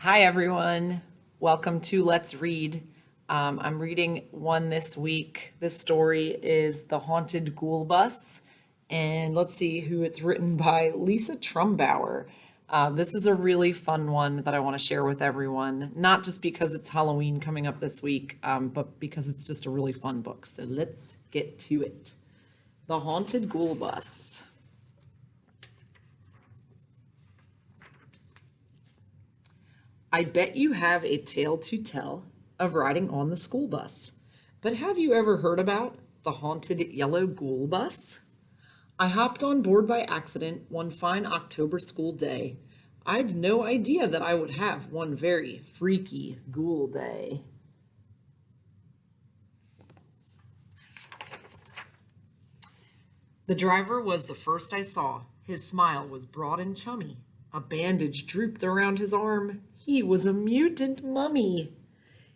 Hi, everyone. Welcome to Let's Read. I'm reading one this week. This story is The Haunted Ghoul Bus, and let's see who it's written by Lisa Trumbauer. This is a really fun one that I want to share with everyone, not just because it's Halloween coming up this week, but because it's just a really fun book. So let's get to it. The Haunted Ghoul Bus. I bet you have a tale to tell of riding on the school bus. But have you ever heard about the haunted yellow ghoul bus? I hopped on board by accident one fine October school day. I'd no idea that I would have one very freaky ghoul day. The driver was the first I saw. His smile was broad and chummy. A bandage drooped around his arm. He was a mutant mummy.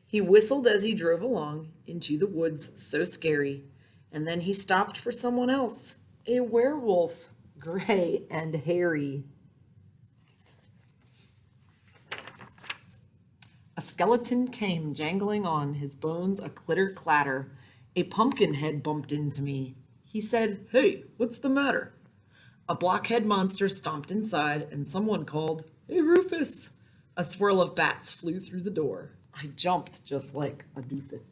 He whistled as he drove along into the woods, so scary. And then he stopped for someone else, a werewolf, gray and hairy. A skeleton came jangling on, his bones a clitter clatter. A pumpkin head bumped into me. He said, "Hey, what's the matter?" A blockhead monster stomped inside, and someone called, "Hey, Rufus!" A swirl of bats flew through the door. I jumped just like a doofus.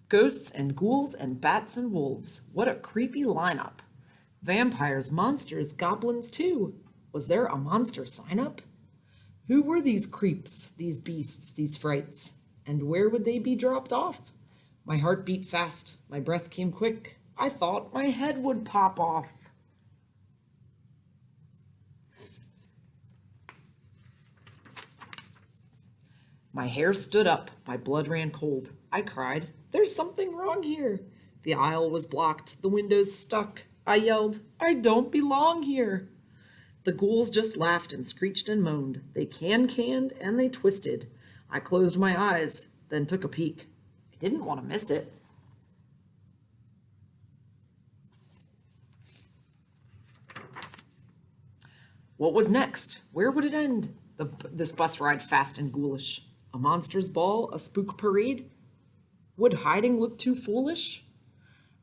Ghosts and ghouls and bats and wolves. What a creepy lineup. Vampires, monsters, goblins too. Was there a monster sign-up? Who were these creeps, these beasts, these frights? And where would they be dropped off? My heart beat fast. My breath came quick. I thought my head would pop off. My hair stood up. My blood ran cold. I cried, "There's something wrong here." The aisle was blocked. The windows stuck. I yelled, "I don't belong here." The ghouls just laughed and screeched and moaned. They canned, and they twisted. I closed my eyes, then took a peek. I didn't want to miss it. What was next? Where would it end? This bus ride fast and ghoulish. A monster's ball? A spook parade? Would hiding look too foolish?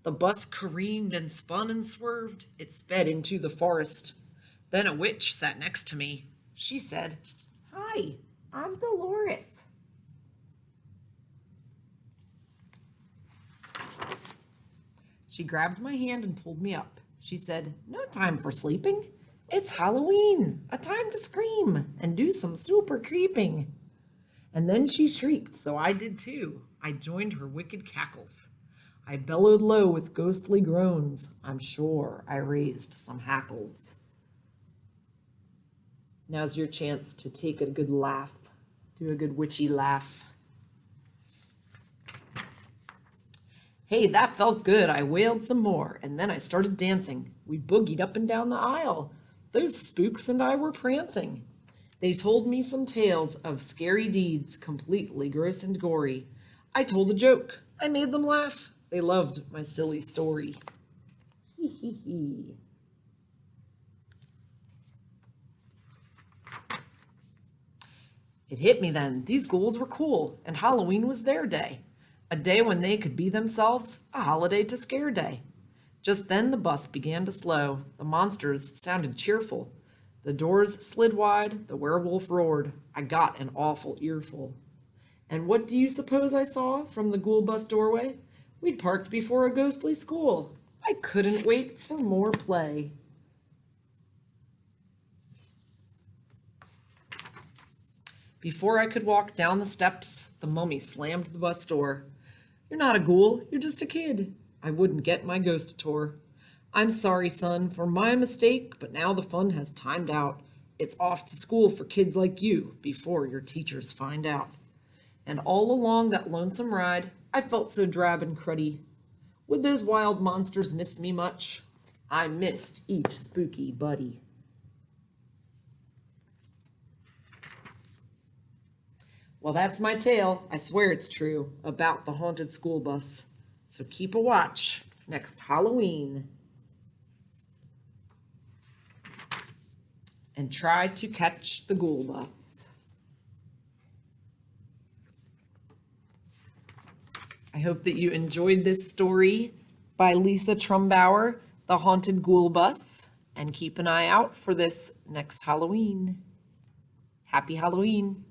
The bus careened and spun and swerved. It sped into the forest. Then a witch sat next to me. She said, "Hi, I'm Dolores." She grabbed my hand and pulled me up. She said, "No time for sleeping. It's Halloween, a time to scream and do some super creeping." And then she shrieked, so I did too. I joined her wicked cackles. I bellowed low with ghostly groans. I'm sure I raised some hackles. Now's your chance to take a good laugh. Do a good witchy laugh. Hey, that felt good. I wailed some more, and then I started dancing. We boogied up and down the aisle. Those spooks and I were prancing. They told me some tales of scary deeds, completely gross and gory. I told a joke. I made them laugh. They loved my silly story. Hee hee hee. It hit me then. These ghouls were cool, and Halloween was their day. A day when they could be themselves, a holiday to scare day. Just then the bus began to slow. The monsters sounded cheerful. The doors slid wide. The werewolf roared. I got an awful earful. And what do you suppose I saw from the ghoul bus doorway? We'd parked before a ghostly school. I couldn't wait for more play. Before I could walk down the steps, the mummy slammed the bus door. "You're not a ghoul, you're just a kid." I wouldn't get my ghost tour. "I'm sorry, son, for my mistake, but now the fun has timed out. It's off to school for kids like you before your teachers find out." And all along that lonesome ride, I felt so drab and cruddy. Would those wild monsters miss me much? I missed each spooky buddy. Well, that's my tale. I swear it's true about the haunted school bus. So keep a watch next Halloween. and try to catch the ghoul bus. I hope that you enjoyed this story by Lisa Trumbauer, The Haunted Ghoul Bus, and keep an eye out for this next Halloween. Happy Halloween!